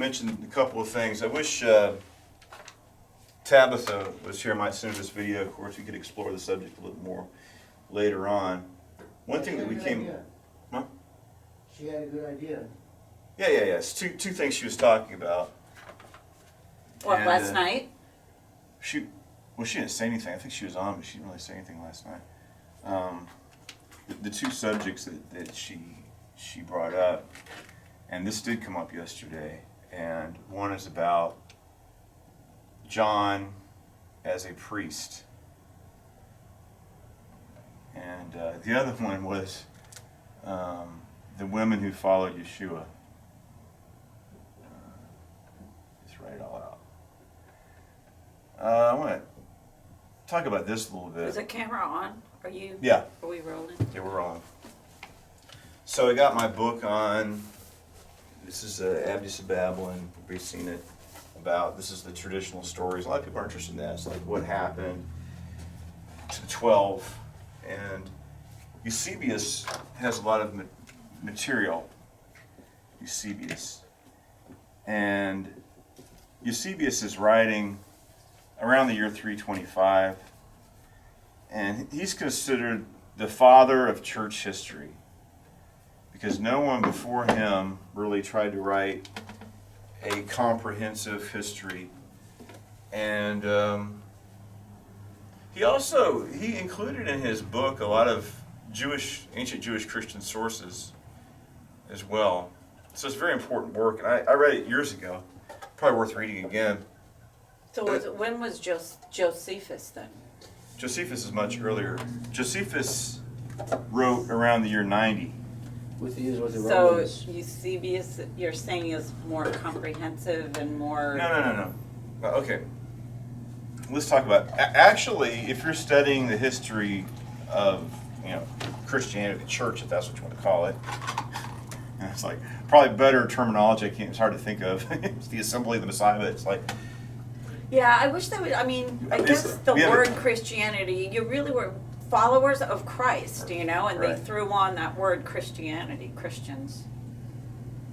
mention a couple of things. I wish Tabitha was here. I might send her this video. Of course, we could explore the subject a little more later on. One thing that we came... Huh? She had a good idea. Yeah. It's two things she was talking about. What, And, last night? She didn't say anything. I think she was on, but she didn't really say anything last night. The two subjects that she brought up, and this did come up yesterday, and one is about John as a priest, and the other one was the women who followed Yeshua. Just write it all out. I want to talk about this a little bit. Is the camera on? Are you? Yeah. Are we rolling? Yeah, we're on. So I got my book on. This is Abdius of Babylon. We've seen it about. This is the traditional stories. A lot of people are interested in that. It's like what happened to the 12. And Eusebius has a lot of material. Eusebius. And Eusebius is writing around the year 325. And he's considered the father of church history because no one before him really tried to write a comprehensive history. And he included in his book a lot of ancient Jewish Christian sources as well. So it's a very important work, and I read it years ago. Probably worth reading again. So when was Josephus then? Josephus is much earlier. Josephus wrote around the year 90. With the So Romans. Eusebius, you're saying, is more comprehensive and more... No. Okay. Let's talk about... Actually, if you're studying the history of, Christianity, the church, if that's what you want to call it, and it's like, probably better terminology, it's hard to think of. It's the assembly of the Messiah, but it's like... Yeah, I wish they would, I guess the word Christianity, you really were followers of Christ, and Right. they threw on that word Christianity, Christians.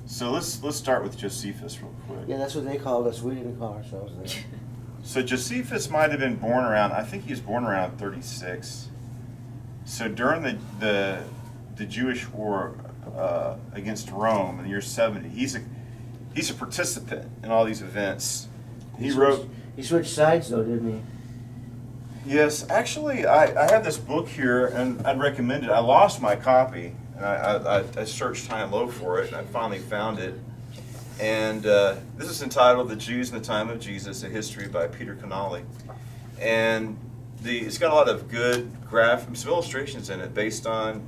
So let's start with Josephus real quick. Yeah, that's what they called us. We didn't call ourselves that. So Josephus might have been born around, I think he was born around 36. So during the Jewish war against Rome in the year 70, he's a participant in all these events. He switched sides though, didn't he? Yes, actually, I have this book here, and I'd recommend it. I lost my copy, and I searched high and low for it, and I finally found it. And this is entitled "The Jews in the Time of Jesus: A History" by Peter Connolly. And it's got a lot of good some illustrations in it based on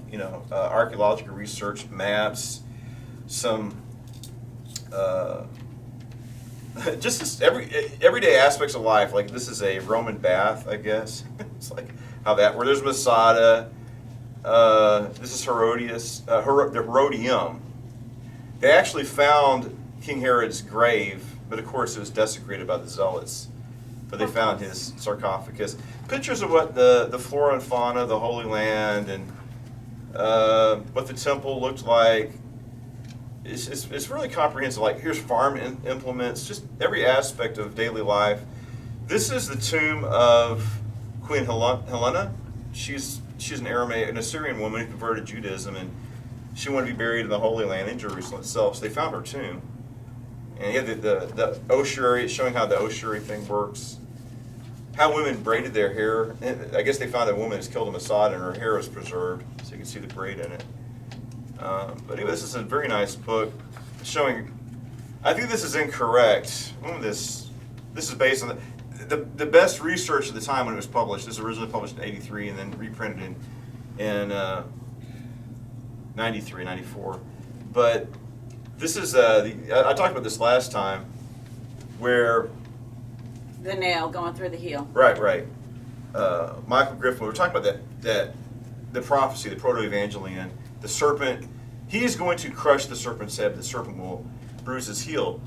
archaeological research, maps, some. Just everyday aspects of life. Like this is a Roman bath, I guess. It's like how where there's Masada. This is Herodias, the Herodium. They actually found King Herod's grave, but of course it was desecrated by the Zealots. But they found his sarcophagus. Pictures of what the flora and fauna, the Holy Land, and what the temple looked like. It's really comprehensive. Like here's farm implements, just every aspect of daily life. This is the tomb of Queen Helena. She's an Assyrian woman who converted to Judaism, and she wanted to be buried in the Holy Land in Jerusalem itself. So they found her tomb, and you have the ossuary. It's showing how the ossuary thing works. How women braided their hair. I guess they found a woman who's killed a Masada, and her hair was preserved, so you can see the braid in it. But anyway, this is a very nice book showing. I think this is incorrect. This is based on the best research at the time when it was published. This was originally published in '83 and then reprinted in 93, 94. But this is I talked about this last time, where The nail going through the heel. right. Michael Griffin. We were talking about that the prophecy, the proto-evangelion. The serpent, he is going to crush the serpent's head, the serpent will bruise his heel.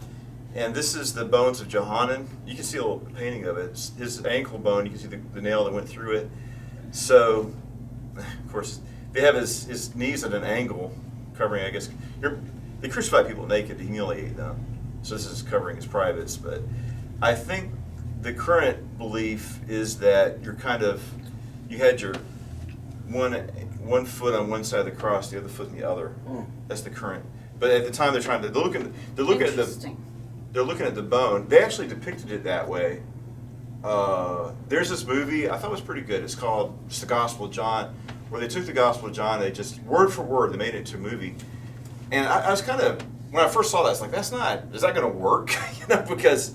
And this is the bones of Johanan. You can see a little painting of it. It's his ankle bone, you can see the nail that went through it. So, of course, they have his knees at an angle, covering, I guess, they crucify people naked to humiliate them. So this is covering his privates. But I think the current belief is that you had your one foot on one side of the cross, the other foot on the other. That's the current. But at the time they're looking at the bone. They actually depicted it that way. There's this movie I thought was pretty good. It's called just the Gospel of John, where they took the Gospel of John, they just word for word they made it into a movie. And I was kind of, when I first saw that, I was like, is that going to work? Because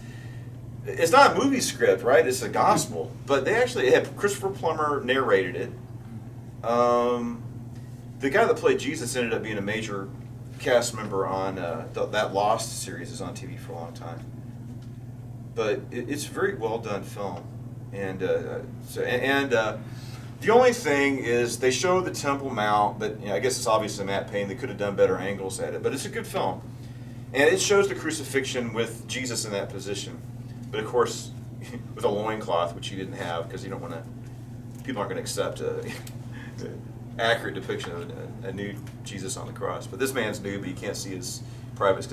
it's not a movie script, right? It's a gospel. But they actually had Christopher Plummer narrated it. The guy that played Jesus ended up being a major cast member on that Lost series is on TV for a long time. But it's a very well done film, and the only thing is they show the Temple Mount, but I guess it's obviously Matt Payne. They could have done better angles at it, but it's a good film, and it shows the crucifixion with Jesus in that position, but of course with a loincloth, which he didn't have because you don't want to. People aren't going to accept accurate depiction of a nude Jesus on the cross. But this man's nude, but you can't see his privates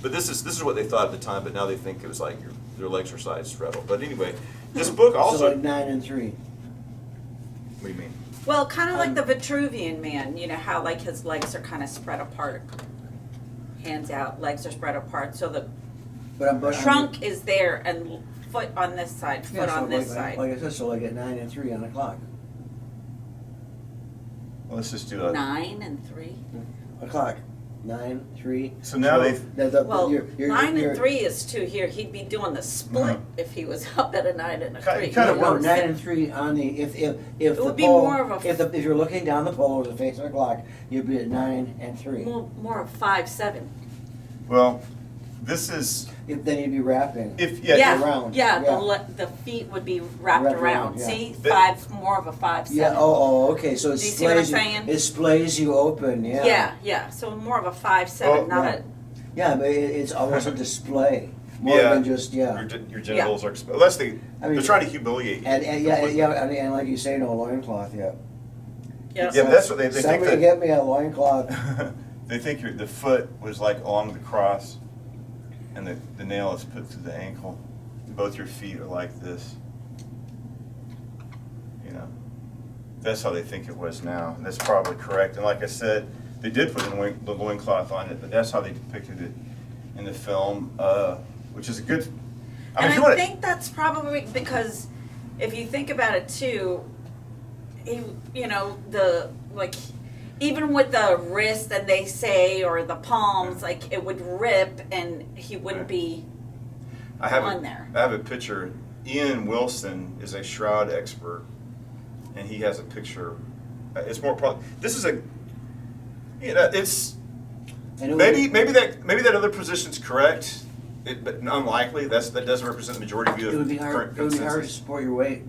but this is what they thought at the time. But now they think it was like their legs are side straddled. But anyway, this book also. So like 9 and 3. What do you mean? Well, kind of like the Vitruvian man. You know how like his legs are kind of spread apart, hands out, legs are spread apart. So the trunk is there and foot on this side, foot on this side. Like I said, so like at 9 and 3 on the clock. Well, let's just do a 9 and 3. O'clock. 9, 3. So now they've. Well, you're 9 and 3 is 2 here. He'd be doing the split if he was up at a 9 and a 3. Kind of works. 9 and 3 on the if It the would be pole, more of a if you're looking down the pole with the face of the clock, you'd be at 9 and 3. more of 5, 7. Well, this is. Then you'd be wrapping. Yeah, around. the feet would be wrapped Wrapped around. around, yeah. See, 5 more of a 5, 7. Yeah. Okay. So it Do you see what I'm splays saying? it splays you open. Yeah. Yeah. So more of a 5, 7, not yeah. a. Yeah, but it's almost a display more than just Your genitals are exposed. Unless they're trying to humiliate you. And like you say, no loincloth yet. Yeah. Yeah, but that's what they think. Somebody get me a loincloth. They think the foot was like along the cross, and the nail is put through the ankle. Both your feet are like this. That's how they think it was now. And that's probably correct. And like I said, they did put the loincloth on it, but that's how they depicted it in the film, which is a good. I think that's probably because if you think about it too, even with the wrist and they say or the palms, like it would rip and he wouldn't be on there. I have a picture. Ian Wilson is a shroud expert, and he has a picture. It's more probably this is a. It's maybe that other position's correct, but unlikely. That doesn't represent the majority view of current consensus. It would be hard to support your weight.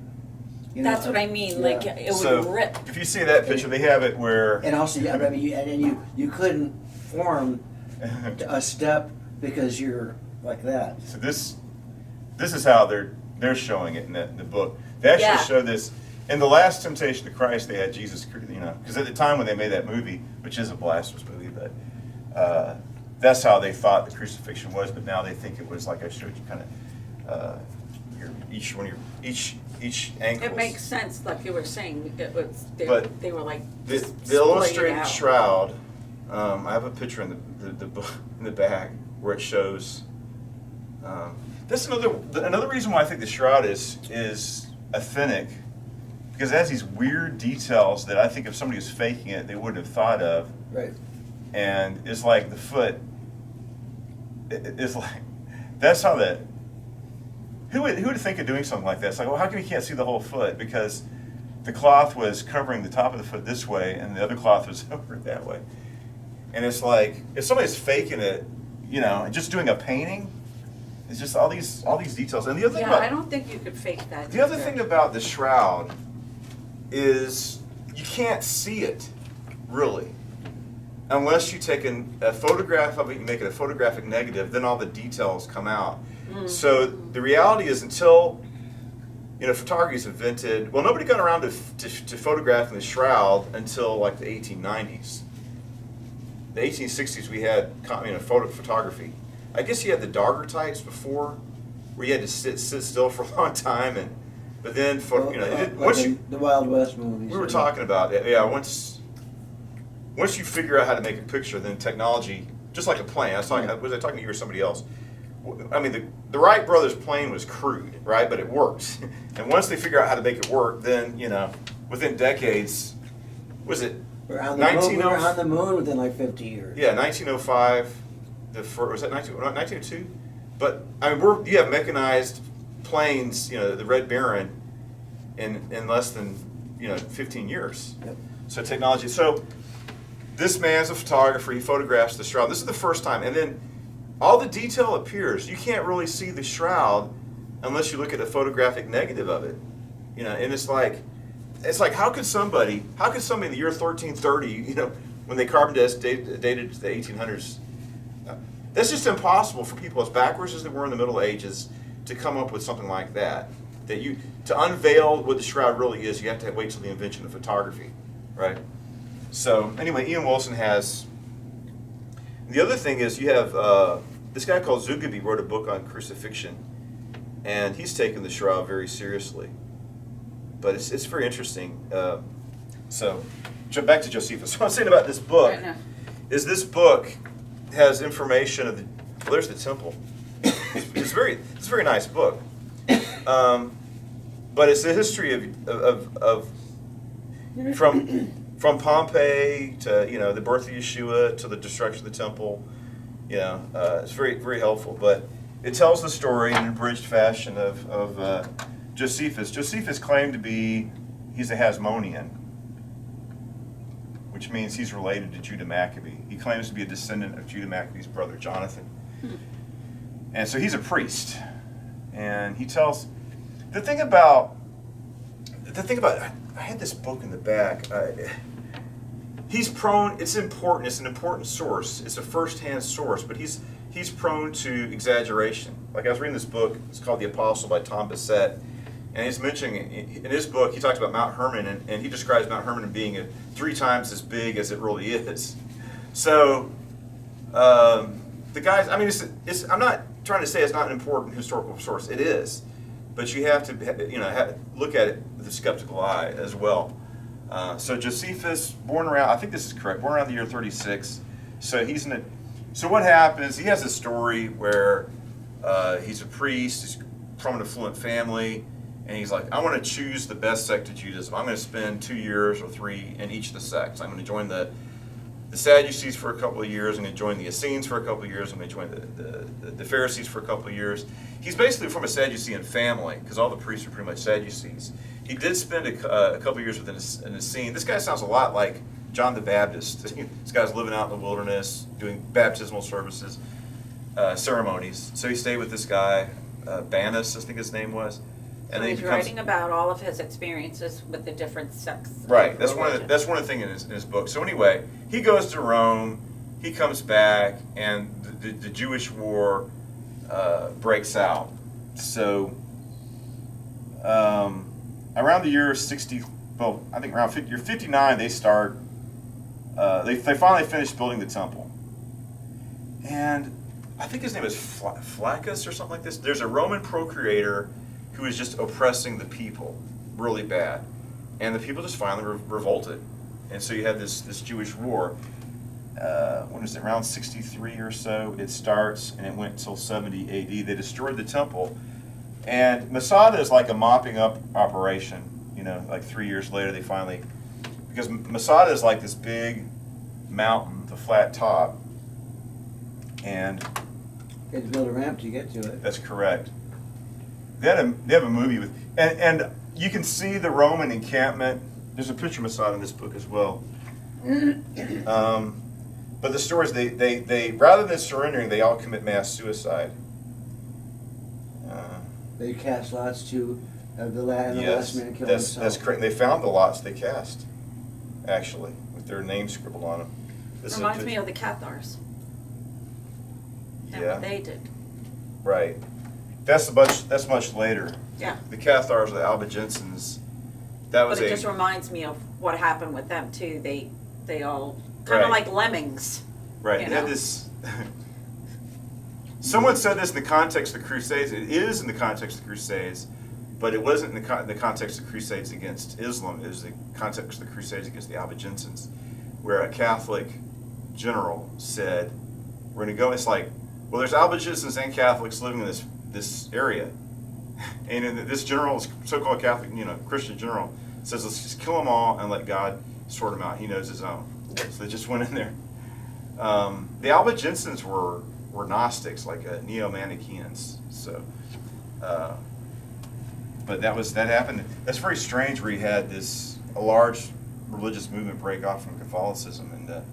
That's what I mean. Like it would rip. If you see that picture, they have it where. And also, you couldn't form a step because you're like that. So this is how they're showing it in the book. They actually show this. In The Last Temptation of Christ, they had Jesus, because at the time when they made that movie, which is a blasphemous movie, but that's how they thought the crucifixion was. But now they think it was like I showed you, kind of each ankle. It makes sense, like you were saying. It was they were like the illustrated shroud. I have a picture in the book in the back where it shows. That's another reason why I think the shroud is authentic. Because it has these weird details that I think if somebody was faking it, they wouldn't have thought of. Right. And it's like the foot. It's like that's how that. Who would think of doing something like that? It's like, well, how come you can't see the whole foot? Because the cloth was covering the top of the foot this way, and the other cloth was over that way. And it's like if somebody's faking it, and just doing a painting. It's just all these details. And the other thing I don't think you could fake that. The other thing about the shroud is you can't see it, really. Unless you take a photograph of it, you make it a photographic negative, then all the details come out. So the reality is until, photography is invented, well, nobody got around to photographing the shroud until like the 1890s. The 1860s we had photography. I guess you had the dogger types before, where you had to sit still for a long time, but then for the Wild West movies. We were talking about it. Yeah, once you figure out how to make a picture, then technology, just like a plane. Was I talking to you or somebody else? I mean, the Wright brothers' plane was crude, right? But it worked. And once they figure out how to make it work, then within decades, was it? We were on the moon within like 50 years. Yeah, 1905. Was that 1902? But I mean, you have mechanized planes. The Red Baron, in less than 15 years. Yep. So technology. So this man's a photographer. He photographs the shroud. This is the first time, and then all the detail appears. You can't really see the shroud unless you look at a photographic negative of it. And it's like how could somebody in the year 1330, when they carbon dated the 1800s, that's just impossible for people as backwards as they were in the Middle Ages to come up with something like that. To unveil what the shroud really is, you have to wait till the invention of photography, right? So anyway, Ian Wilson has. The other thing is you have this guy called Zugaby wrote a book on crucifixion, and he's taken the shroud very seriously. But it's very interesting. So jump back to Josephus. So what I'm saying about this book is this book has information of there's the temple. It's a very nice book. But it's the history of from Pompeii to the birth of Yeshua to the destruction of the temple. It's very, very helpful. But it tells the story in an abridged fashion of Josephus. Josephus claimed to be he's a Hasmonean, which means he's related to Judah Maccabee. He claims to be a descendant of Judah Maccabee's brother Jonathan. And so he's a priest. And he tells the thing about I had this book in the back. He's prone. It's important. It's an important source. It's a first-hand source, but he's prone to exaggeration. Like I was reading this book. It's called The Apostle by Tom Bissett, and he's mentioning in his book he talks about Mount Hermon, and he describes Mount Hermon being 3 times as big as it really is. So the guys. I mean, I'm not trying to say it's not an important historical source. It is, but you have to look at it with a skeptical eye as well. So Josephus, born around, I think this is correct, born around the year 36. So so what happens, he has a story where he's a priest, he's from an affluent family, and he's like, I want to choose the best sect of Judaism. I'm going to spend 2 years or 3 in each of the sects. I'm going to join the Sadducees for a couple of years. I'm going to join the Essenes for a couple of years. I'm going to join the Pharisees for a couple of years. He's basically from a Sadducean family because all the priests are pretty much Sadducees. He did spend a couple of years with an Essene. This guy sounds a lot like John the Baptist. This guy's living out in the wilderness, doing baptismal services, ceremonies. So he stayed with this guy, Banus, I think his name was. And so he's writing about all of his experiences with the different sects. Right. That's one of the things in his book. So anyway, he goes to Rome. He comes back, and the Jewish war breaks out. So around the year 60, well, I think around year 59, they start. They finally finish building the temple, and I think his name is Flaccus or something like this. There's a Roman procurator who is just oppressing the people really bad. And the people just finally revolted. And so you had this Jewish war. When was it? Around 63 or so it starts, and it went until 70 AD. They destroyed the temple. And Masada is like a mopping up operation. Like 3 years later they finally... Because Masada is like this big mountain, the flat top. And... You had to build a ramp to get to it. That's correct. They have a movie with, and you can see the Roman encampment. There's a picture of Masada in this book as well. But the story is they rather than surrendering, they all commit mass suicide. They cast lots to the last man killed himself. That's correct. They found the lots they cast, actually, with their names scribbled on them. Reminds me of the Cathars. And what they did. Right. That's much later. Yeah. The Cathars, the Albigensians, But it just reminds me of what happened with them too. They all kind of like lemmings. Right. They had this. Someone said this in the context of the Crusades. It is in the context of the Crusades, but it wasn't in the context of the Crusades against Islam. It was the context of the Crusades against the Albigensians, where a Catholic general said, "We're going to go." It's like, well, there's Albigensians and Catholics living in this area, and this general, so-called Catholic, Christian general, says, "Let's just kill them all and let God sort them out. He knows His own." So they just went in there. The Albigensians were Gnostics, like Neo-Manichaeans. So, but that happened. That's very strange. Where you had a large religious movement break off from Catholicism and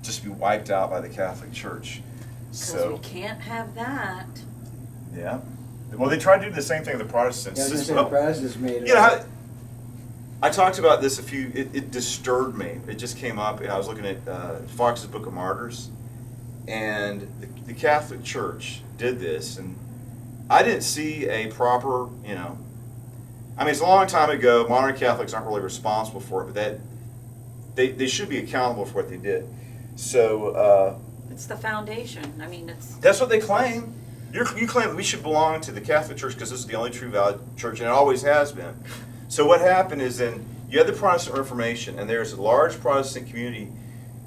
just be wiped out by the Catholic Church. Because we can't have that. Yeah. Well, they tried to do the same thing with the Protestants. Yeah, the Protestants made it. I talked about this it disturbed me. It just came up. I was looking at Fox's Book of Martyrs, and the Catholic Church did this, and I didn't see a proper, I mean, it's a long time ago. Modern Catholics aren't really responsible for it, but they should be accountable for what they did. So it's the foundation. I mean, that's what they claim. You claim that we should belong to the Catholic Church because this is the only true valid church, and it always has been. So what happened is then you had the Protestant Reformation, and there's a large Protestant community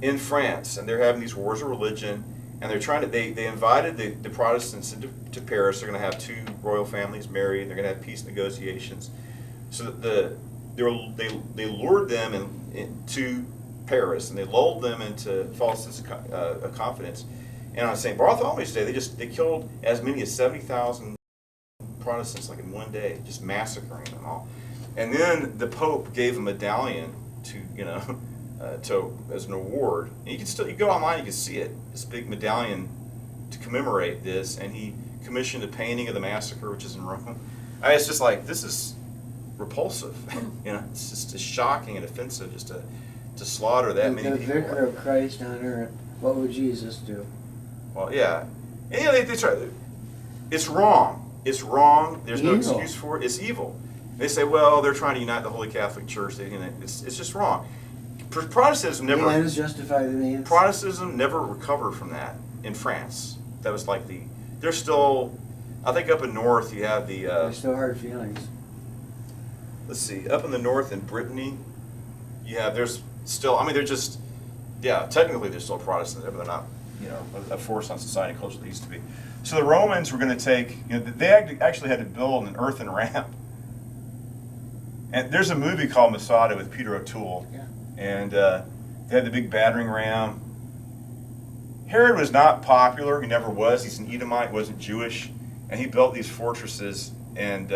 in France, and they're having these wars of religion, and they're trying to they invited the Protestants into Paris. They're going to have two royal families married. They're going to have peace negotiations. So they lured them into Paris, and they lulled them into false sense of confidence. And on St. Bartholomew's Day, they killed as many as 70,000 Protestants, like in one day, just massacring them all. And then the Pope gave a medallion to as an award. And you go online, you can see it. This big medallion to commemorate this, and he commissioned a painting of the massacre, which is in Rome. I mean, it's just like, this is repulsive. It's just shocking and offensive just to slaughter that many people. The vicar of Christ on earth. What would Jesus do? Well, yeah. And they try. It's wrong. It's wrong. There's no excuse for it. It's evil. They say, well, they're trying to unite the Holy Catholic Church. It's just wrong. Protestantism never. The ends justify the means. Protestantism never recovered from that in France. That was like they're still. I think up in north you have the. There's still hard feelings. Let's see. Up in the north in Brittany, there's still. I mean, they're just. Yeah, technically they're still Protestant, but they're not. A force on society and culture they used to be. So the Romans were going to take. They actually had to build an earthen ramp. And there's a movie called Masada with Peter O'Toole. Yeah. And they had the big battering ram. Herod was not popular. He never was. He's an Edomite, wasn't Jewish. And he built these fortresses. And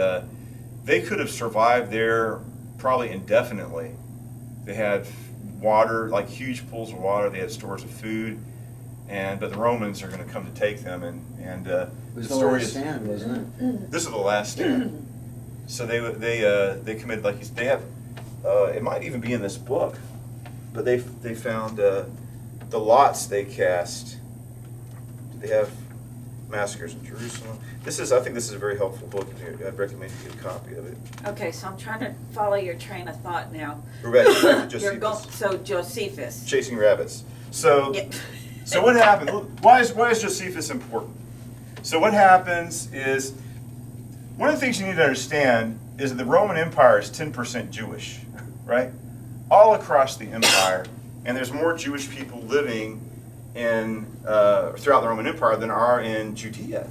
they could have survived there probably indefinitely. They had water, like huge pools of water. They had stores of food. But the Romans are going to come to take them. And it was the last stand, wasn't it? This is the last stand. So they committed, like they have, it might even be in this book, but they found the lots they cast. They have massacres in Jerusalem. I think this is a very helpful book. I'd recommend you get a copy of it. Okay, so I'm trying to follow your train of thought now. We're back to Josephus. So Josephus. Chasing rabbits. So, Yeah. So what happened? Why is Josephus important? So what happens is, one of the things you need to understand is that the Roman Empire is 10% Jewish, right? All across the empire, and there's more Jewish people living in throughout the Roman Empire than are in Judea,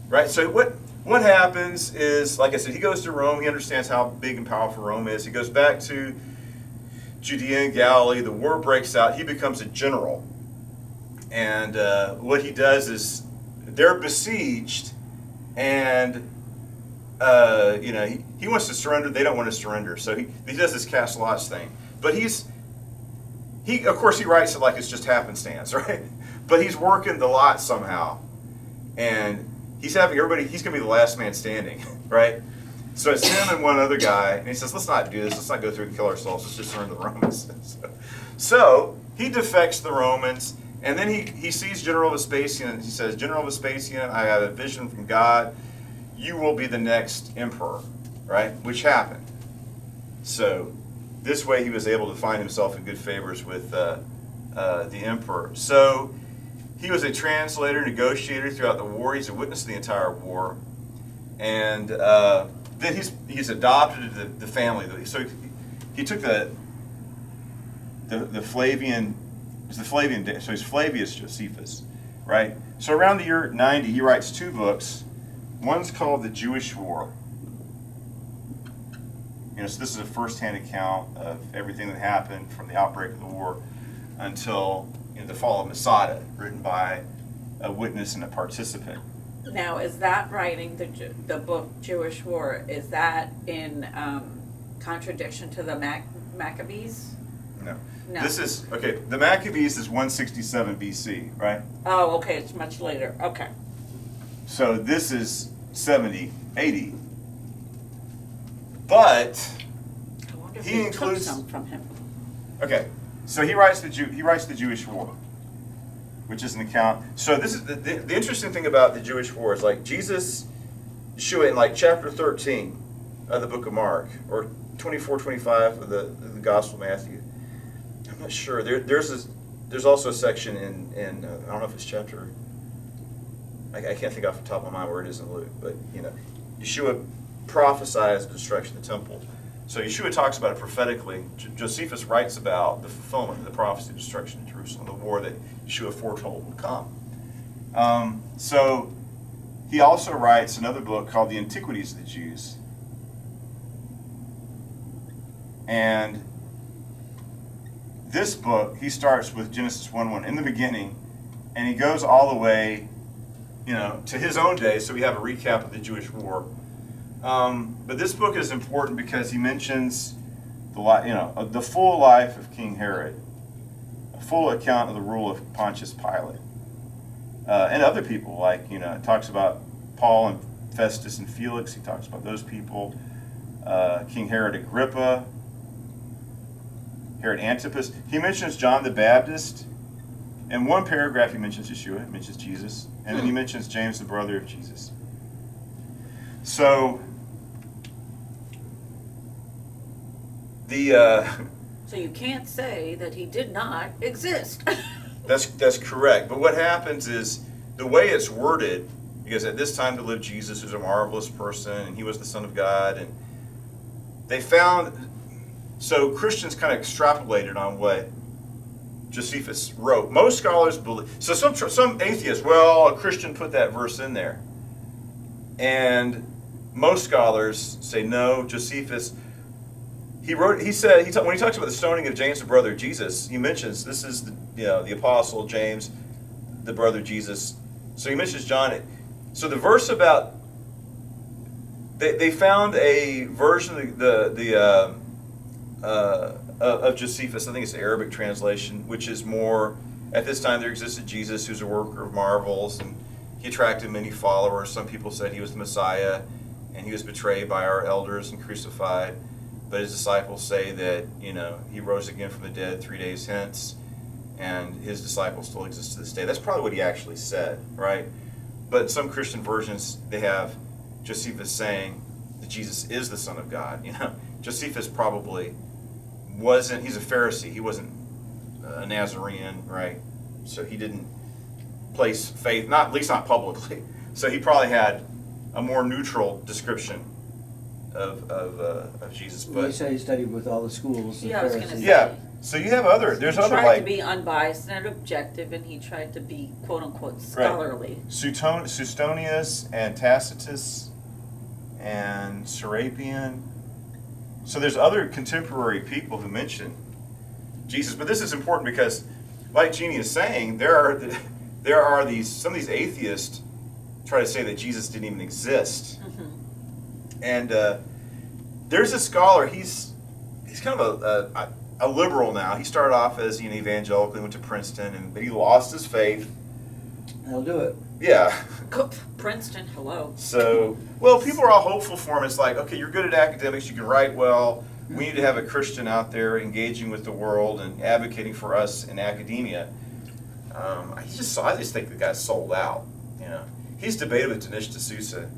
right? So what happens is, like I said, he goes to Rome. He understands how big and powerful Rome is. He goes back to Judea and Galilee. The war breaks out. He becomes a general, and what he does is they're besieged. And he wants to surrender. They don't want to surrender. So he does this cast lots thing. But of course he writes it like it's just happenstance, right? But he's working the lot somehow, and he's having everybody. He's going to be the last man standing, right? So it's him and one other guy, and he says, "Let's not do this. Let's not go through and kill ourselves. Let's just surrender the Romans." So he defects the Romans. And then he sees General Vespasian, and he says, "General Vespasian, I have a vision from God. You will be the next emperor," right? Which happened. So this way he was able to find himself in good favors with the emperor. So He was a translator, negotiator throughout the war. He's a witness of the entire war. And then he's adopted into the family. So he took the Flavian, so he's Flavius Josephus, right? So around the year 90, he writes 2 books. One's called The Jewish War. So this is a first-hand account of everything that happened from the outbreak of the war until the fall of Masada, written by a witness and a participant. Now, is that writing the book Jewish War? Is that in contradiction to the Maccabees? No. No. This is okay. The Maccabees is 167 BC, right? Oh, okay. It's much later. Okay. So this is 70, 80. But I wonder if he we includes took some from him. Okay, so he writes the Jewish War, which is an account. So this is the interesting thing about the Jewish War is like Yeshua in like chapter 13 of the book of Mark, or 24, 25 of the Gospel of Matthew. I'm not sure. There's also a section in I don't know if it's chapter. I can't think off the top of my mind where it is in Luke, but Yeshua prophesies the destruction of the temple. So Yeshua talks about it prophetically. Josephus writes about the fulfillment of the prophecy of destruction in Jerusalem, the war that Yeshua foretold would come. So he also writes another book called The Antiquities of the Jews. And this book, he starts with Genesis 1:1, in the beginning, and he goes all the way, to his own day. So we have a recap of the Jewish war. But this book is important because he mentions the full life of King Herod, a full account of the rule of Pontius Pilate, and other people. It talks about Paul and Festus and Felix. He talks about those people. King Herod Agrippa, Herod Antipas. He mentions John the Baptist. In one paragraph, he mentions Yeshua. He mentions Jesus, and then he mentions James, the brother of Jesus. So So you can't say that he did not exist. That's correct. But what happens is the way it's worded, because at this time to live Jesus was a marvelous person, and he was the Son of God, and they found. So Christians kind of extrapolated on what Josephus wrote. Most scholars believe. So some atheists, a Christian put that verse in there, and most scholars say no. Josephus, when he talks about the stoning of James, the brother of Jesus, he mentions this is the apostle James, the brother of Jesus. So he mentions John. So the verse about they found a version of Josephus. I think it's the Arabic translation, which is more at this time there existed Jesus, who's a worker of marvels, and he attracted many followers. Some people said he was the Messiah, and he was betrayed by our elders and crucified. But his disciples say that, he rose again from the dead 3 days hence, and his disciples still exist to this day. That's probably what he actually said, right? But in some Christian versions, they have Josephus saying that Jesus is the Son of God. Josephus probably wasn't, he's a Pharisee. He wasn't a Nazarene, right? So he didn't place faith, at least not publicly. So he probably had a more neutral description of Jesus. But you say he studied with all the schools. Yeah, I was going to say. Yeah. So you have there's he other tried to be unbiased and objective, and he tried to be quote unquote scholarly. Right. Suetonius and Tacitus and Serapion. So there's other contemporary people who mention Jesus, but this is important because, like Jeannie is saying, there are some of these atheists try to say that Jesus didn't even exist. Mm-hmm. And there's a scholar. He's kind of a liberal now. He started off as evangelical, went to Princeton, but he lost his faith. He'll do it. Yeah. Princeton, hello. So, people are all hopeful for him. It's like, okay, you're good at academics, you can write well. We need to have a Christian out there engaging with the world and advocating for us in academia. I just think the guy's sold out. He's debated with Dinesh D'Souza.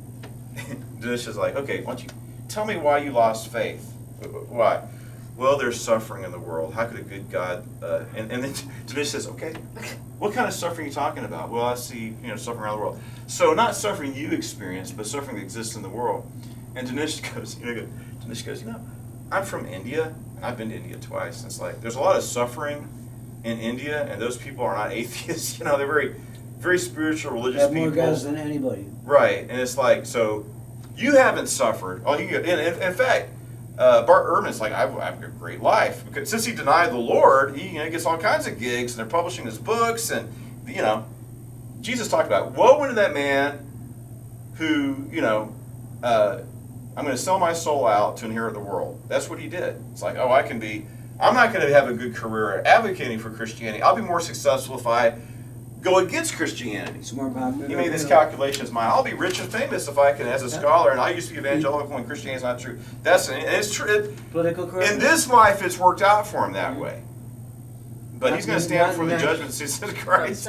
Dinesh is like, okay, why don't you tell me why you lost faith? Why? well, there's suffering in the world. How could a good God? And then Dinesh says, okay, what kind of suffering are you talking about? Well, I see, suffering around the world. So not suffering you experience, but suffering that exists in the world. And Dinesh goes, I'm from India, and I've been to India twice. And it's like there's a lot of suffering in India, and those people are not atheists. They're very, very spiritual, religious Have people. more guys than anybody. Right, and it's like, so you haven't suffered. Oh, in fact, Bart Ehrman's like, I have a great life. Because since he denied the Lord, he gets all kinds of gigs, and they're publishing his books, and Jesus talked about, woe unto that man who, I'm going to sell my soul out to inherit the world. That's what he did. It's like, I'm not going to have a good career advocating for Christianity. I'll be more successful if I go against Christianity. It's more popular. He made this calculation as mine. I'll be rich and famous if I can, as a scholar, and I used to be evangelical and Christianity is not true. And it's true. Political correctness. In this life, it's worked out for him that way. But he's going to stand before the judgment seat of Christ.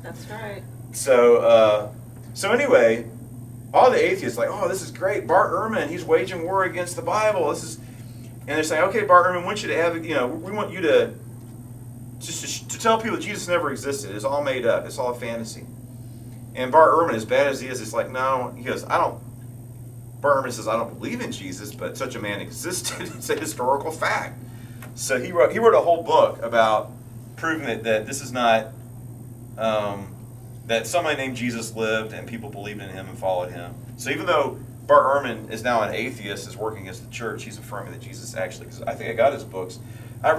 That's right. So anyway, all the atheists are like, oh, this is great. Bart Ehrman, he's waging war against the Bible. And they're saying, okay, Bart Ehrman, we want you to have, we want you to just to tell people that Jesus never existed. It's all made up. It's all a fantasy. And Bart Ehrman, as bad as he is, it's like, no. He goes, Bart Ehrman says, I don't believe in Jesus, but such a man existed. It's a historical fact. So he wrote a whole book about proving that this is not, that somebody named Jesus lived and people believed in him and followed him. So even though Bart Ehrman is now an atheist, is working against the church, he's affirming that Jesus actually, because I think I got his books. I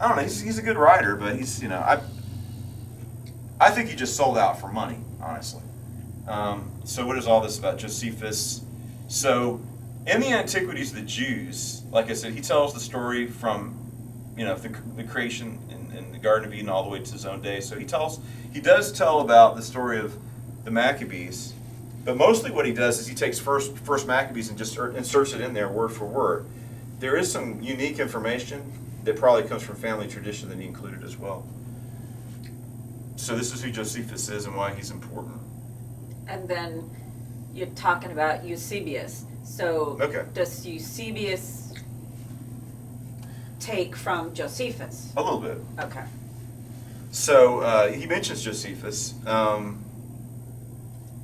don't know, he's a good writer, but he's, I think he just sold out for money, honestly. So what is all this about Josephus? So in the Antiquities of the Jews, like I said, he tells the story from, the creation in the Garden of Eden all the way to his own day. So he does tell about the story of the Maccabees, but mostly what he does is he takes first Maccabees and just inserts it in there word for word. There is some unique information that probably comes from family tradition that he included as well. So this is who Josephus is and why he's important. And then you're talking about Eusebius. So Okay. does Eusebius take from Josephus? A little bit. Okay. So he mentions Josephus.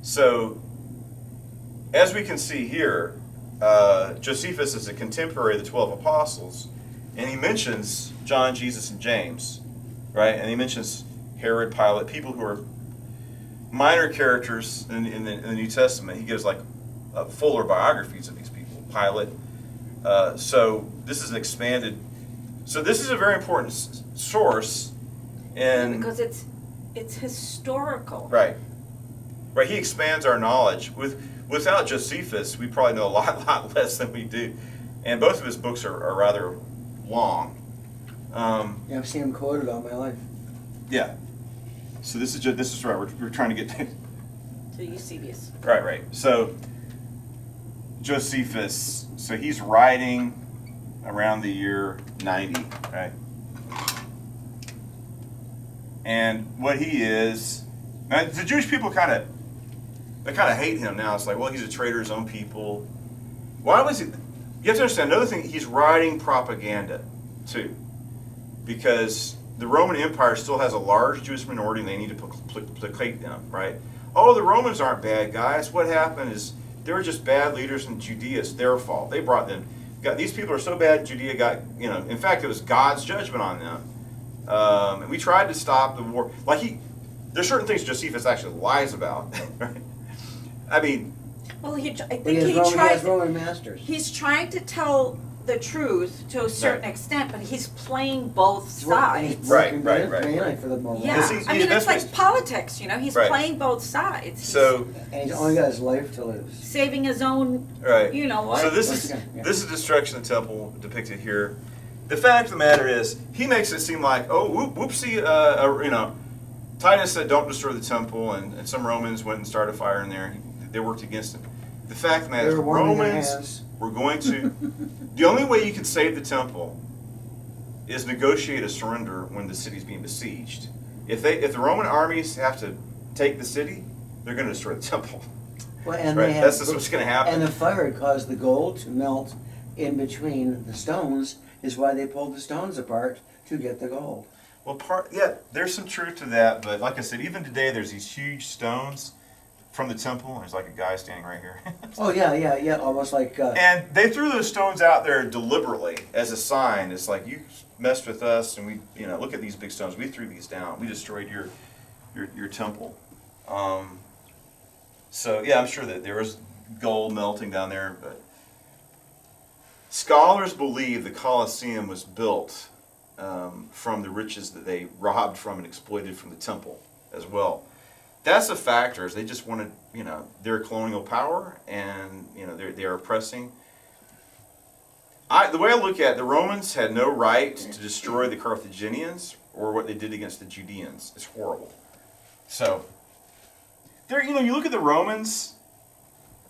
So as we can see here, Josephus is a contemporary of the 12 apostles, and he mentions John, Jesus, and James, right? And he mentions Herod, Pilate, people who are minor characters in the New Testament. He gives like fuller biographies of these people. Pilate. So this is an expanded. So this is a very important source, and Because it's historical. right. He expands our knowledge. Without Josephus, we probably know a lot less than we do, and both of his books are rather long. Yeah, I've seen him quoted all my life. Yeah. So this is right. We're trying to get To Eusebius. right. So Josephus. So he's writing around the year 90, right? And what he is, now the Jewish people kind of hate him now. It's like, well, he's a traitor to his own people. Why was he? You have to understand another thing. He's writing propaganda too, because the Roman Empire still has a large Jewish minority, and they need to placate them, right? Oh, the Romans aren't bad guys. What happened is they were just bad leaders in Judea. It's their fault. They brought them. These people are so bad. Judea in fact, it was God's judgment on them. And we tried to stop the war. There's certain things Josephus actually lies about, right? I mean, Well, I think But he has Roman masters. he's trying to tell the truth to a certain Right. extent, but he's playing both He's sides. working Right. mainly for the moment. Yeah, Because I mean, that's it's like what- politics, he's Right. playing both sides. He's so And he's only got his life to lose. saving his own, right. you know what? So this Once is again, yeah. destruction of the temple depicted here. The fact of the matter is, he makes it seem like, oh, whoopsie, Titus said don't destroy the temple, and some Romans went and started a fire in there. They worked against him. The fact of the matter They is, were warming their Romans hands. were going to. The only way you can save the temple is negotiate a surrender when the city's being besieged. If the Roman armies have to take the city, they're going to destroy the temple. Well, and Right, they that's just what's going to happen. And the fire had caused the gold to melt in between the stones is why they pulled the stones apart to get the gold. Well, there's some truth to that, but like I said, even today there's these huge stones from the temple. There's like a guy standing right here. Oh yeah, almost like. And they threw those stones out there deliberately as a sign. It's like, you messed with us, and we, look at these big stones. We threw these down. We destroyed your temple. So yeah, I'm sure that there was gold melting down there, but scholars believe the Colosseum was built from the riches that they robbed from and exploited from the temple as well. That's a factor. Is they just wanted, their colonial power, and they're oppressing. The way I look at it, the Romans had no right to destroy the Carthaginians or what they did against the Judeans. It's horrible. So there, you look at the Romans.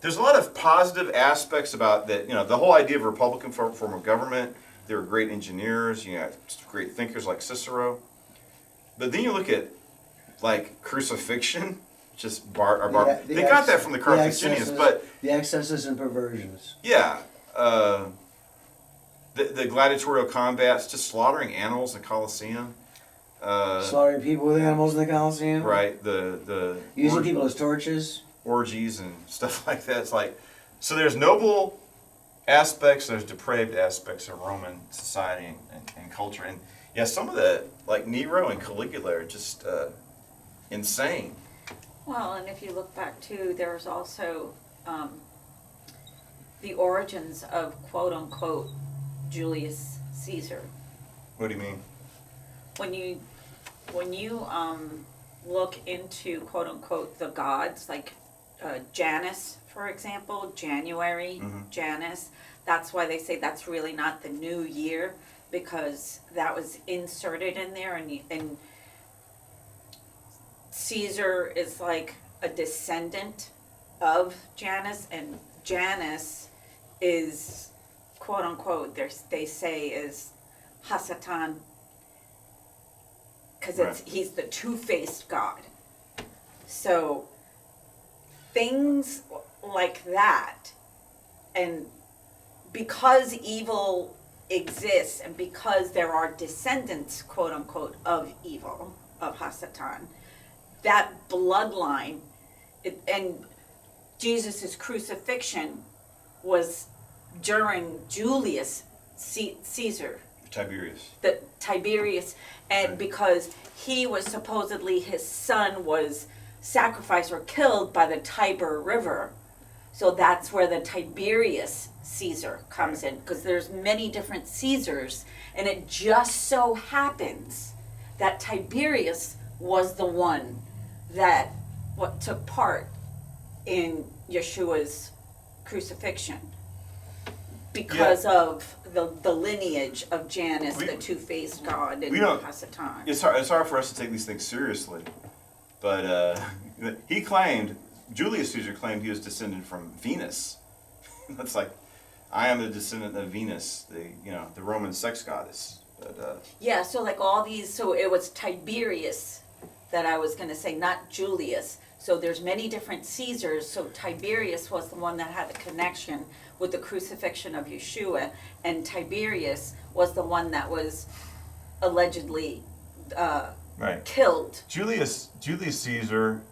There's a lot of positive aspects about that. The whole idea of a republican form of government. They were great engineers. You had great thinkers like Cicero. But then you look at like crucifixion, just they got that from the Carthaginians, but the excesses and perversions. Yeah, the gladiatorial combats, just slaughtering animals in the Colosseum. Slaughtering people with animals in the Colosseum. Right. The using people as torches. Orgies and stuff like that. It's like, so there's noble aspects, there's depraved aspects of Roman society and culture, and yeah, some of the like Nero and Caligula are just insane. Well, and if you look back too, there's also the origins of quote unquote Julius Caesar. What do you mean? When you look into quote unquote the gods, like Janus, for example, January, Janus, that's why they say that's really not the new year, because that was inserted in there, and Caesar is like a descendant of Janus, and Janus is quote unquote they say is Hasatan, because he's the two-faced god. So things like that, and because evil exists, and because there are descendants, quote unquote, of evil, of Hasatan, that bloodline, and Jesus' crucifixion was during Julius Caesar. Tiberius, and right. Because he was supposedly, his son was sacrificed or killed by the Tiber River. So that's where the Tiberius Caesar comes in, because there's many different Caesars, and it just so happens that Tiberius was the one that took part in Yeshua's crucifixion, because of the lineage of Janus, the two-faced god, and Hasatan. It's hard for us to take these things seriously, but Julius Caesar claimed he was descended from Venus. That's like, I am the descendant of Venus, the Roman sex goddess. But, yeah, so like all these, so it was Tiberius that I was going to say, not Julius. So there's many different Caesars, so Tiberius was the one that had the connection with the crucifixion of Yeshua, and Tiberius was the one that was allegedly killed. Julius Caesar,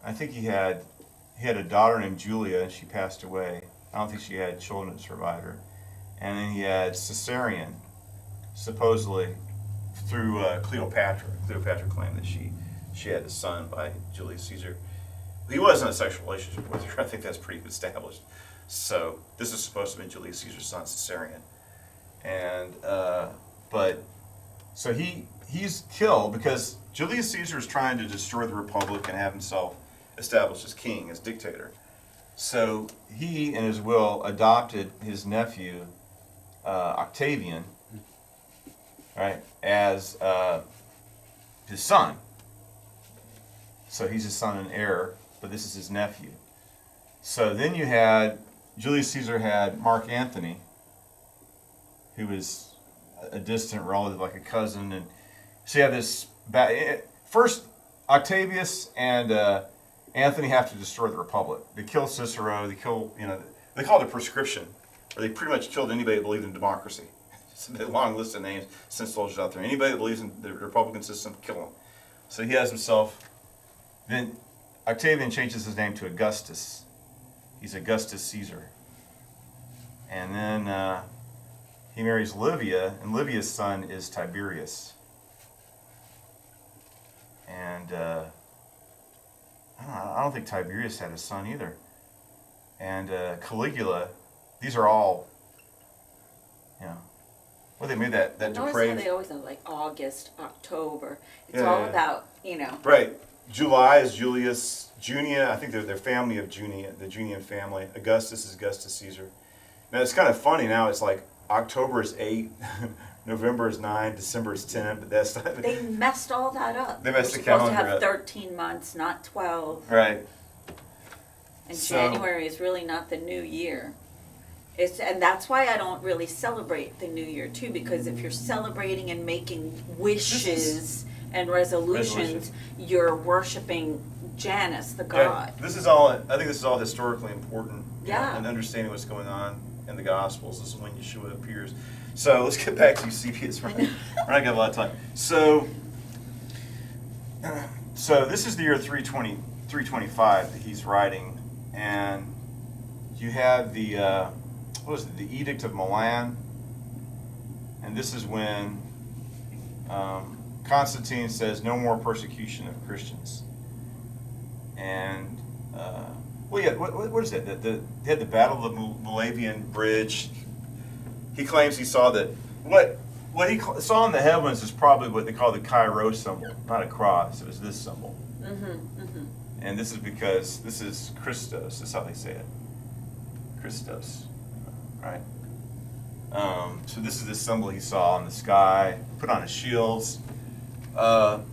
I think he had a daughter named Julia, and she passed away. I don't think she had children that survived her. And then he had Caesarion, supposedly through Cleopatra. Cleopatra claimed that she had a son by Julius Caesar. He wasn't in a sexual relationship with her. I think that's pretty established. So this is supposed to be Julius Caesar's son, Caesarion. And so he's killed because Julius Caesar is trying to destroy the Republic and have himself established as king, as dictator. So he, in his will, adopted his nephew, Octavian, right, as his son. So he's his son and heir, but this is his nephew. So then Julius Caesar had Mark Antony, who was a distant relative, like a cousin, and so you have this. First, Octavius and Antony have to destroy the Republic. They kill Cicero. They kill, they call it a proscription or they pretty much killed anybody that believed in democracy. It's a long list of names, sent soldiers out there. Anybody that believes in the Republican system, kill them. So he has himself. Then Octavian changes his name to Augustus. He's Augustus Caesar. And then he marries Livia, and Livia's son is Tiberius. And I don't think Tiberius had a son either. And Caligula, these are all, well, they made that Notice how depraved. they always have like August, October. It's Yeah, all yeah. about, Right. July is Julius. Junia, I think they're family of Junia, the Junian family. Augustus is Augustus Caesar. Now it's kind of funny now. It's like October is 8, November is 9, December is 10, but that's not. They messed all that up. They messed We're the supposed to calendar have up. 13 months, not 12. Right. And So- January is really not the new year. And that's why I don't really celebrate the new year too, because if you're celebrating and making wishes and resolutions, you're worshiping Janus, the god. Yeah, this is all. I think this is all historically important. Yeah. And understanding what's going on in the Gospels. This is when Yeshua appears. So let's get back to Eusebius. We're not gonna have a lot of time. So this is the year 325 that he's writing, and you have the the Edict of Milan, and this is when Constantine says no more persecution of Christians. And what is that? They had the Battle of the Malavian Bridge. He claims he saw that what he saw in the heavens is probably what they call the Chi-Rho symbol, not a cross. It was this symbol. And this is because this is Christos. That's how they say it. Christos, right? So this is the symbol he saw in the sky, put on his shields. But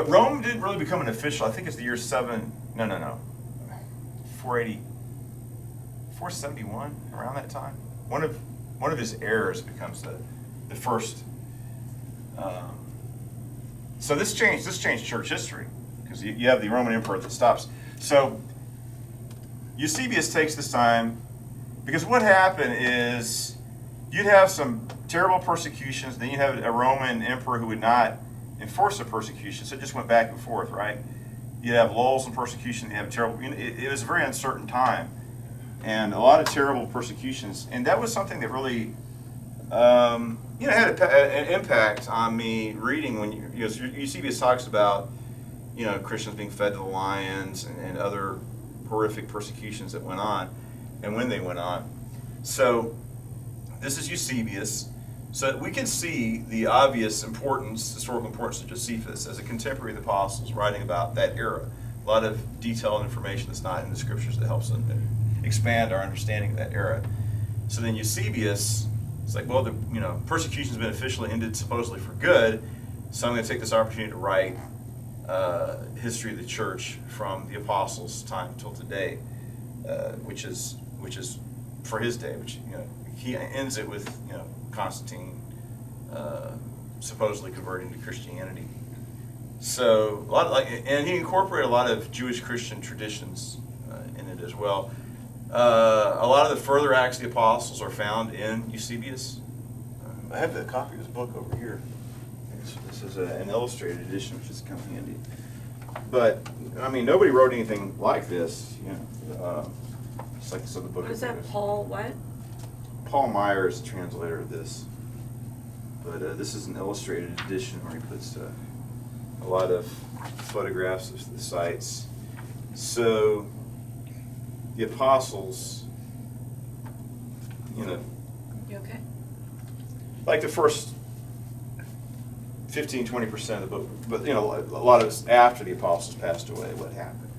Rome didn't really become an official. I think it's the year 471, around that time. One of his heirs becomes the first. So this changed church history, because you have the Roman emperor that stops. So Eusebius takes this time, because what happened is you'd have some terrible persecutions, then you'd have a Roman emperor who would not enforce the persecution, so it just went back and forth, right? You'd have lulls in persecution, you'd have terrible, it was a very uncertain time, and a lot of terrible persecutions, and that was something that really, had an impact on me reading when Eusebius talks about, Christians being fed to the lions and other horrific persecutions that went on, and when they went on. So this is Eusebius. So we can see the obvious historical importance of Josephus as a contemporary of the apostles, writing about that era. A lot of detailed information that's not in the scriptures that helps expand our understanding of that era. So then Eusebius, it's like, well, persecution's been officially ended supposedly for good, so I'm going to take this opportunity to write history of the church from the apostles' time till today, which is for his day, which he ends it with Constantine supposedly converting to Christianity. So and he incorporated a lot of Jewish Christian traditions in it as well. A lot of the further Acts of the Apostles are found in Eusebius. I have the copy of his book over here. This is an illustrated edition, which is kind of handy. But nobody wrote anything like this. Just like this other book. What is that, Paul what? Paul Meyer is the translator of this, but this is an illustrated edition where he puts a lot of photographs of the sites. So the apostles, You okay? like the first 15-20% of the book, but a lot of it's after the apostles passed away, what happened.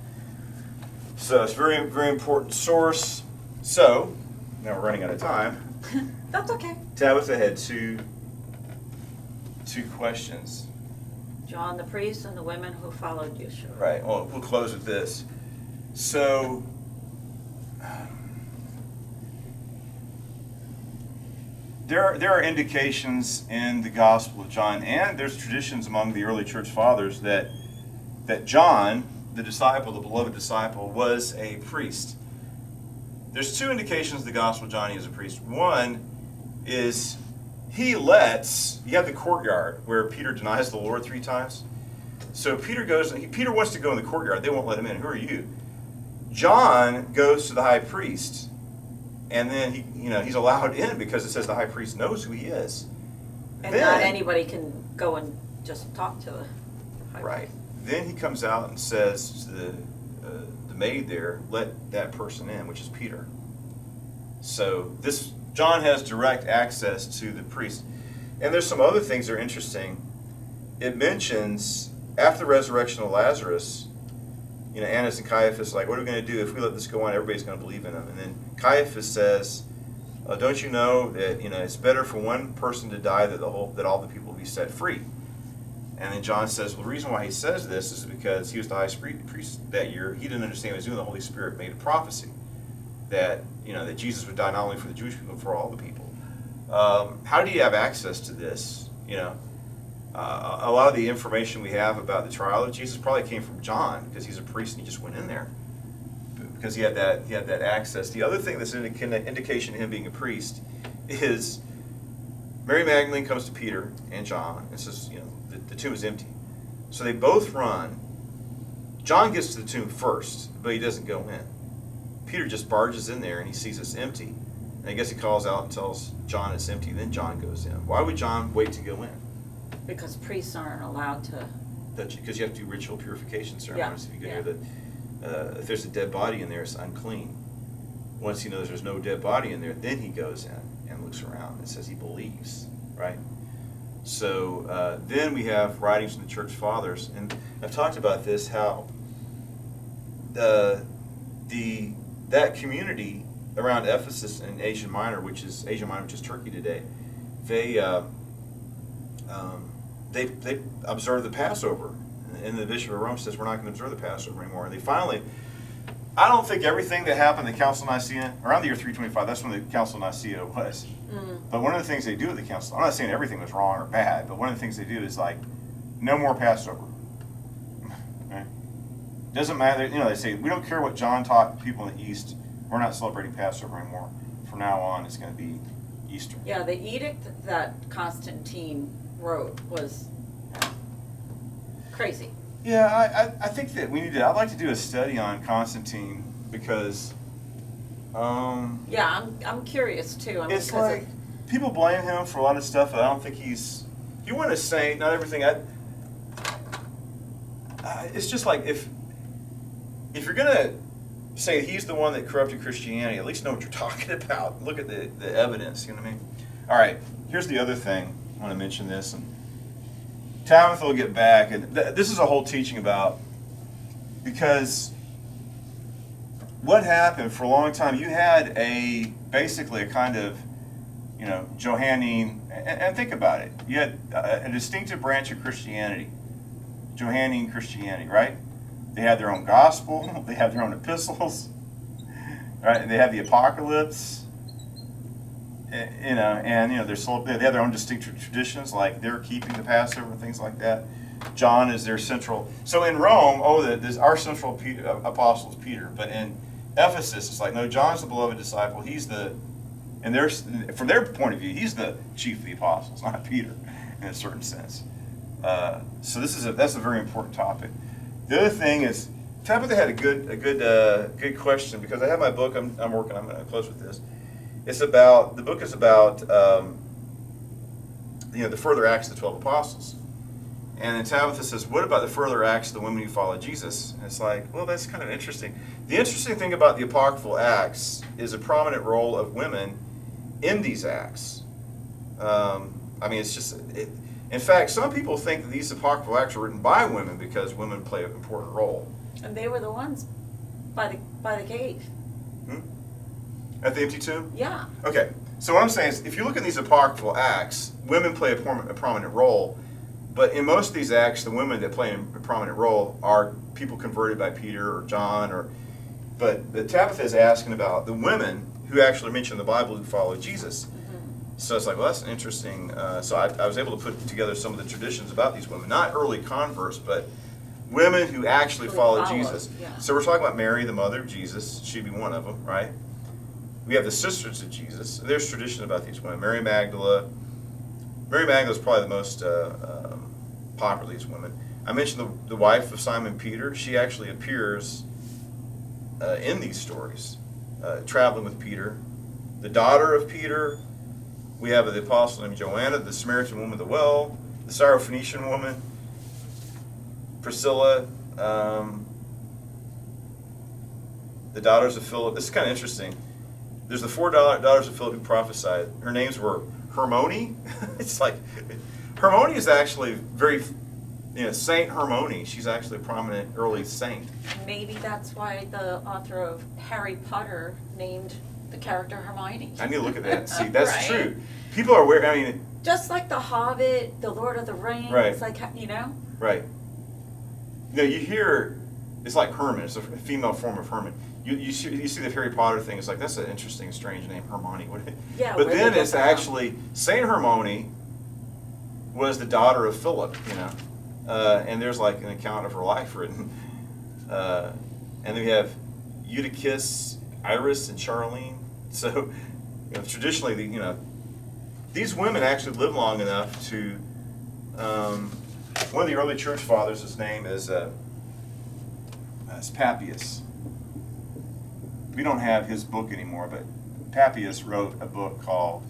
So it's a very, very important source. So now we're running out of time. That's okay. Tabitha had two questions. John the priest and the women who followed Yeshua. Right. Well, we'll close with this. So, there are indications in the Gospel of John, and there's traditions among the early church fathers that John, the disciple, the beloved disciple, was a priest. there's two indications the Gospel of John he is a priest. One is you have the courtyard where Peter denies the Lord 3 times. So Peter wants to go in the courtyard. They won't let him in. Who are you? John goes to the high priest, and then he's allowed in because it says the high priest knows who he is. And not anybody can go and just talk to the high priest. Right. Then he comes out and says to the maid there, let that person in, which is Peter. So John has direct access to the priest. And there's some other things that are interesting. It mentions after the resurrection of Lazarus, Annas and Caiaphas are like, what are we going to do if we let this go on? Everybody's going to believe in him. And then Caiaphas says, don't you know that it's better for one person to die that all the people will be set free? And then John says, well, the reason why he says this is because he was the high priest that year. He didn't understand what he was doing. The Holy Spirit made a prophecy that that Jesus would die not only for the Jewish people, but for all the people. How do you have access to this? A lot of the information we have about the trial of Jesus probably came from John because he's a priest and he just went in there because he had that access. The other thing that's an indication of him being a priest is Mary Magdalene comes to Peter and John and says, the tomb is empty. So they both run. John gets to the tomb first, but he doesn't go in. Peter just barges in there and he sees it's empty. And I guess he calls out and tells John it's empty. Then John goes in. Why would John wait to go in? Because priests aren't allowed to. Because you have to do ritual purification ceremonies. Yeah. If you can hear that, if there's a dead body in there, it's unclean. Once he knows there's no dead body in there, then he goes in and looks around and says he believes, right? So then we have writings from the church fathers, and I've talked about this, how that community around Ephesus and Asia Minor, which is Turkey today, they observe the Passover, and the Bishop of Rome says we're not going to observe the Passover anymore. And they finally, I don't think everything that happened at the Council of Nicaea around the year 325, that's when the Council of Nicaea was. But one of the things they do at the council, I'm not saying everything was wrong or bad, but one of the things they do is like, no more Passover. Okay? Doesn't matter, they say, we don't care what John taught people in the East, we're not celebrating Passover anymore. From now on, it's going to be Easter. Yeah, the edict that Constantine wrote was crazy. Yeah, I think that I'd like to do a study on Constantine because yeah, I'm curious too. I mean, it's like people blame him for a lot of stuff, but I don't think he wasn't a saint. Not everything. It's just like if you're gonna say he's the one that corrupted Christianity, at least know what you're talking about. Look at the evidence. You know what I mean? All right. Here's the other thing. I want to mention this, and Tabitha will get back, and this is a whole teaching about, because what happened for a long time, you had basically a kind of, Johannine, and think about it, you had a distinctive branch of Christianity, Johannine Christianity, right? They had their own gospel, they had their own epistles, right? And they had the apocalypse, they have their own distinctive traditions, like they're keeping the Passover and things like that. John is their central. So in Rome, our central apostle is Peter, but in Ephesus, it's like, no, John's the beloved disciple. He's from their point of view, he's the chief of the apostles, not Peter, in a certain sense. So that's a very important topic. The other thing is, Tabitha had a good question, because I have my book I'm working. I'm going to close with this. The book is about the further acts of the 12 apostles. And then Tabitha says, what about the further acts of the women who followed Jesus? And it's like, well, that's kind of interesting. The interesting thing about the apocryphal acts is a prominent role of women in these acts. In fact, some people think that these apocryphal acts are written by women because women play an important role. And they were the ones by the gate. At the empty tomb? Yeah. Okay, so what I'm saying is, if you look at these apocryphal acts, women play a prominent role, but in most of these acts, the women that play a prominent role are people converted by Peter or John, but Tabitha is asking about the women who actually mentioned in the Bible who followed Jesus. So it's like, well, that's interesting. So I was able to put together some of the traditions about these women, not early converts, but women who actually followed Jesus. Yeah. So we're talking about Mary, the mother of Jesus. She'd be one of them, right? We have the sisters of Jesus. There's tradition about these women. Mary Magdalene. Mary Magdalene is probably the most popular of these women. I mentioned the wife of Simon Peter. She actually appears in these stories, traveling with Peter. The daughter of Peter, we have the apostle named Joanna, the Samaritan woman at the well, the Syrophoenician woman, Priscilla, the daughters of Philip. This is kind of interesting. There's the four daughters of Philip who prophesied. Her names were Hermione. It's like, Hermione is actually very, Saint Hermione. She's actually a prominent early saint. Maybe that's why the author of Harry Potter named the character Hermione. I need to look at that and see. That's Right? true. People are aware, Just like The Hobbit, The Lord of the Rings, Right. like, right. You hear, it's like Herman. It's a female form of Herman. You see the Harry Potter thing. It's like, that's an interesting, strange name, Hermione. Yeah, but where then they it's get that actually, Saint Hermione was the daughter of Philip, and there's like an account of her life written. And then we have Eutychus, Iris, and Charlene. So, traditionally, these women actually lived long enough to. One of the early church fathers, his name is Papias. We don't have his book anymore, but Papias wrote a book called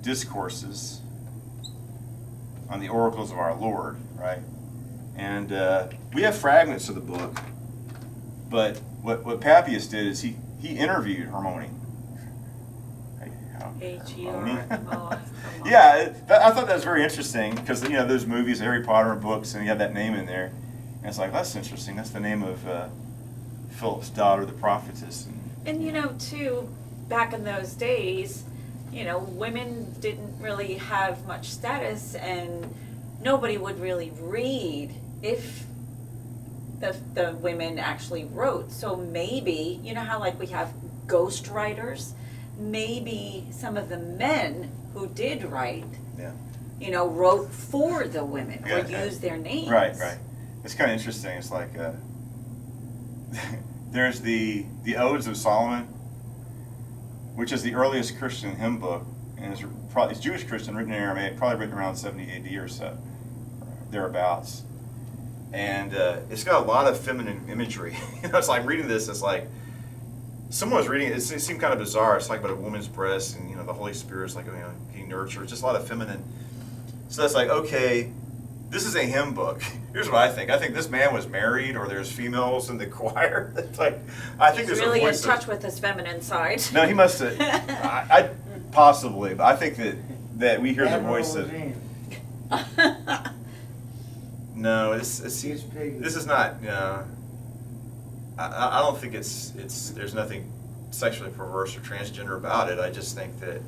Discourses on the Oracles of Our Lord, right? And we have fragments of the book, but what Papias did is he interviewed Hermione. H-E-R. Yeah, I thought that was very interesting because those movies, Harry Potter and books, and you have that name in there, and it's like, that's interesting. That's the name of Philip's daughter, the prophetess. And too, back in those days, women didn't really have much status, and nobody would really read if the women actually wrote. So maybe, how like we have ghostwriters, maybe some of the men who did write, wrote for the women or used their names. Right. It's kind of interesting. It's like there's the Odes of Solomon, which is the earliest Christian hymn book, and it's Jewish Christian, written in Aramaic, probably written around 70 AD or so, thereabouts. And it's got a lot of feminine imagery. It's like reading this. It's like someone was reading it. It seemed kind of bizarre. It's like about a woman's breast, and the Holy Spirit's like being nurtured. Just a lot of feminine. So that's like, okay, this is a hymn book. Here's what I think. I think this man was married, or there's females in the choir. It's like, I think He's there's really a in voice touch with his feminine side. No, he must have. I possibly, but I think that we hear the voice of. No, this is not. I don't think it's. There's nothing sexually perverse or transgender about it. I just think that.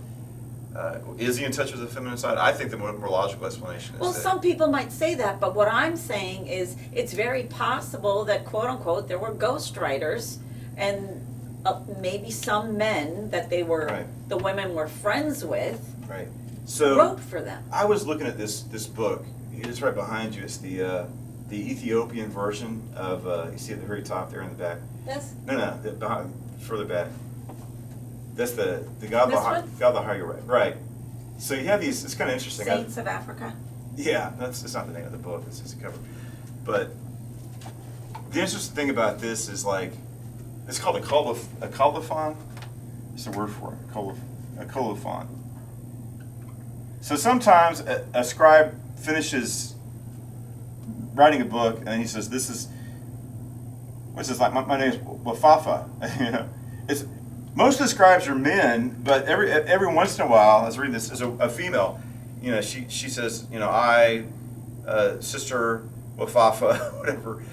Is he in touch with the feminine side? I think the more logical explanation is Well, some people might say that, but what I'm saying is it's very possible that, quote unquote, there were ghostwriters, and maybe some men that the women were friends with, wrote for them. I was looking at this book. It's right behind you. It's the Ethiopian version of. You see at the very top there in the back. This? No, further back. That's the God the higher right. So you have these. It's kind of interesting. Saints of Africa. Yeah, it's not the name of the book. It's just a cover. But the interesting thing about this is it's called a colophon. It's a word for it. A colophon. So sometimes a scribe finishes writing a book and he says, "This is." What's this like? My name is Wafafa. It's. Most of the scribes are men, but every once in a while, I was reading this, is a female. She says, I, Sister Wafafa, whatever,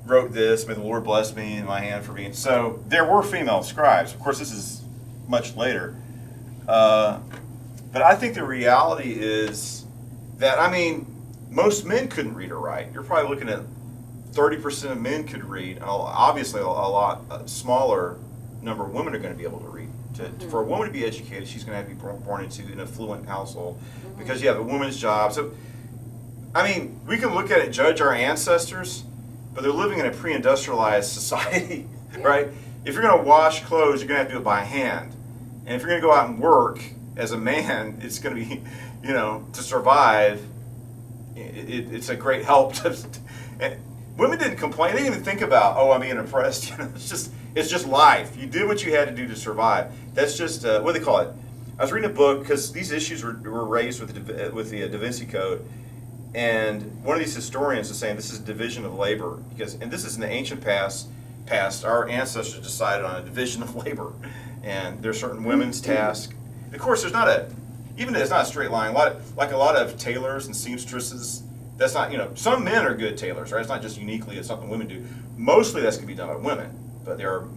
wrote this. May the Lord bless me in my hand for being. So there were female scribes. Of course, this is much later. But I think the reality is that, most men couldn't read or write. You're probably looking at 30% of men could read. Obviously, a lot smaller number of women are going to be able to read. For a woman to be educated, she's going to have to be born into an affluent household because you have a woman's job. So, we can look at it and judge our ancestors, but they're living in a pre-industrialized society, right? If you're going to wash clothes, you're going to have to do it by hand. And if you're going to go out and work as a man, it's going to be, to survive. It's a great help. And women didn't complain. They didn't even think about, I'm being oppressed. It's just life. You did what you had to do to survive. That's just what do they call it? I was reading a book because these issues were raised with the Da Vinci Code, and one of these historians is saying this is division of labor and this is in the ancient past. Our ancestors decided on a division of labor, and there's certain women's tasks. Of course, it's not a straight line. A lot of tailors and seamstresses. That's not some men are good tailors, right? It's not just uniquely it's something women do. Mostly that's going to be done by women, but there are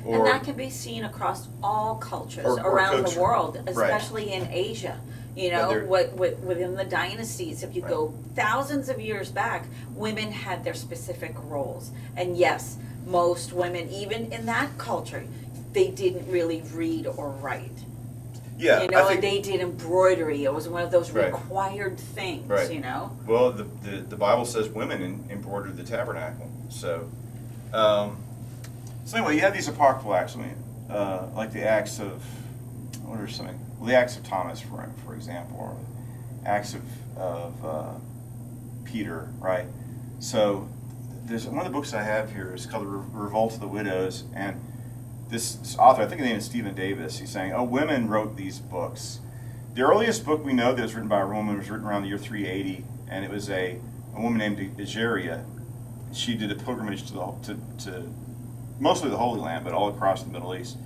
and that can be seen across all cultures or around cooks, the world, right. especially in Asia. Within the dynasties, if you go thousands of years back, women had their specific roles. And yes, most women, even in that culture, they didn't really read or write. Yeah, and they did embroidery. It was one of those right. required things, right. Well, the Bible says women embroidered the tabernacle. So anyway, you have these apocryphal acts, like the Acts of, what are something? Well, the Acts of Thomas, for example, or Acts of Peter, right? So there's one of the books I have here is called The Revolt of the Widows, and this author, I think his name is Stephen Davis, he's saying, women wrote these books. The earliest book we know that was written by a woman was written around the year 380, and it was a woman named Egeria. She did a pilgrimage to mostly the Holy Land, but all across the Middle East.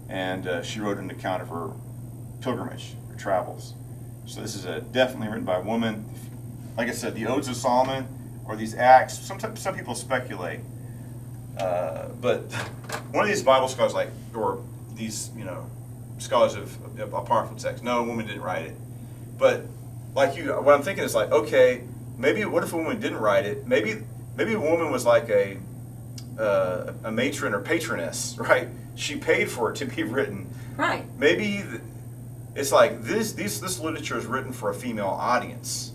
And she wrote an account of her pilgrimage, her travels. So this is definitely written by a woman. Like I said, the Odes of Solomon or these Acts, sometimes some people speculate. But one of these Bible scholars, or these, scholars of apocryphal text, no, a woman didn't write it. But what I'm thinking is okay, maybe what if a woman didn't write it? Maybe a woman was like a matron or patroness, right? She paid for it to be written. Right. Maybe it's like this literature is written for a female audience,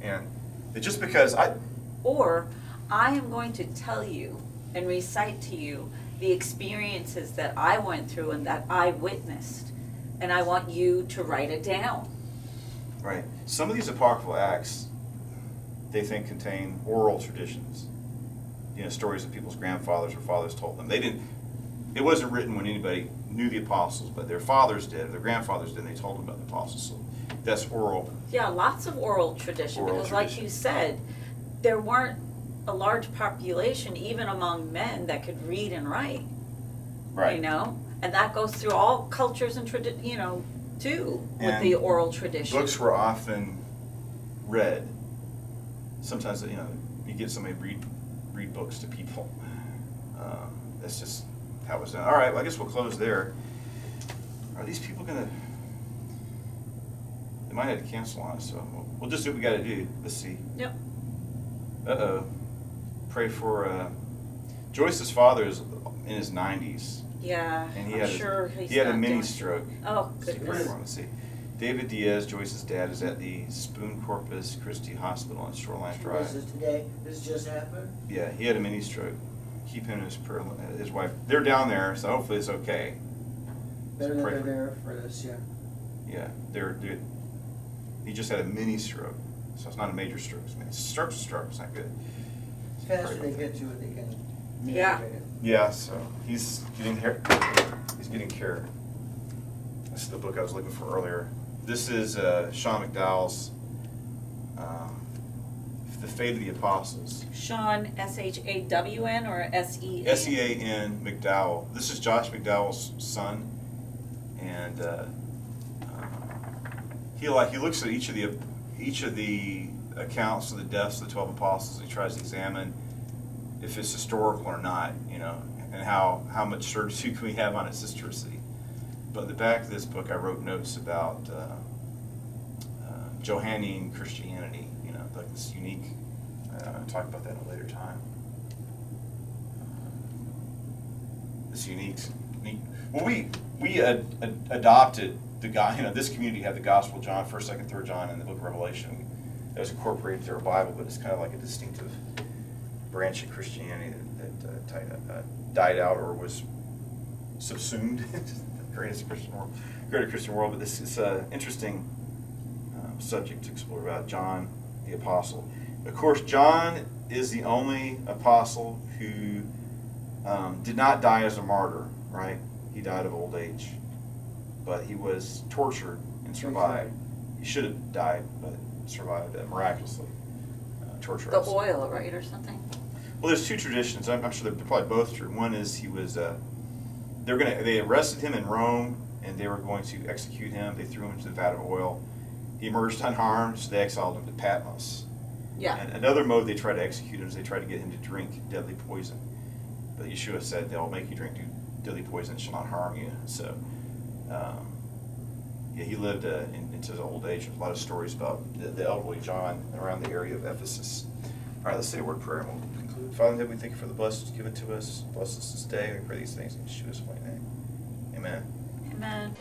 and it's just because Or I am going to tell you and recite to you the experiences that I went through and that I witnessed, and I want you to write it down. Right. Some of these apocryphal acts, they think contain oral traditions. Stories that people's grandfathers or fathers told them. It wasn't written when anybody knew the apostles, but their fathers did, their grandfathers did, and they told them about the apostles. So that's oral. Yeah, lots of oral tradition, because like you said, there weren't a large population, even among men, that could read and write. Right. And that goes through all cultures and too, with the oral tradition. Books were often read. Sometimes, you get somebody read books to people. That's just how it was done. All right, well, I guess we'll close there. Are these people gonna? They might have to cancel on us, so we'll just do what we got to do. Let's see. Yep. Pray for Joyce's father is in his 90s. Yeah, and he had a mini stroke. Oh, goodness. Let's see. David Diaz, Joyce's dad, is at the Spoon Corpus Christi Hospital on Shoreline Drive. This is today? This just happened? Yeah, he had a mini stroke. Keep him and his wife. They're down there, so hopefully it's okay. Better that they're there for this, yeah. Yeah, he just had a mini stroke, so it's not a major stroke. Stroke's a stroke. It's not good. Faster they get to it, they can. Yeah. Yeah, so he's getting care. This is the book I was looking for earlier. This is Sean McDowell's The Fate of the Apostles. Sean, S-H-A-W-N or S-E-A? S-E-A-N McDowell. This is Josh McDowell's son, and he looks at each of the accounts of the deaths of the 12 apostles. He tries to examine if it's historical or not, and how much certainty can we have on its historicity. But in the back of this book, I wrote notes about Johannine Christianity, like this unique. I'll talk about that at a later time. This unique. Well, we adopted this community had the Gospel of John, 1st, 2nd, 3rd John, and the Book of Revelation. That was incorporated to our Bible, but it's kind of like a distinctive branch of Christianity that died out or was subsumed into greatest Christian world, greater Christian world. But this is an interesting subject to explore about John the Apostle. Of course, John is the only apostle who did not die as a martyr, right? He died of old age. But he was tortured and survived. He should have died, but survived miraculously. Torture. The oil, right, or something? Well, there's two traditions. I'm sure they're probably both true. One is he was, they arrested him in Rome, and they were going to execute him. They threw him into the vat of oil. He emerged unharmed, so they exiled him to Patmos. Yeah. And another mode they tried to execute him is they tried to get him to drink deadly poison. But Yeshua said, they'll make you drink deadly poison, it shall not harm you. So, yeah, he lived into his old age. There's a lot of stories about the elderly John around the area of Ephesus. All right, let's say a word of prayer and we'll conclude. Father in heaven, we thank you for the blessings given to us. Bless us this day. We pray these things in Yeshua's holy name. Amen. Amen.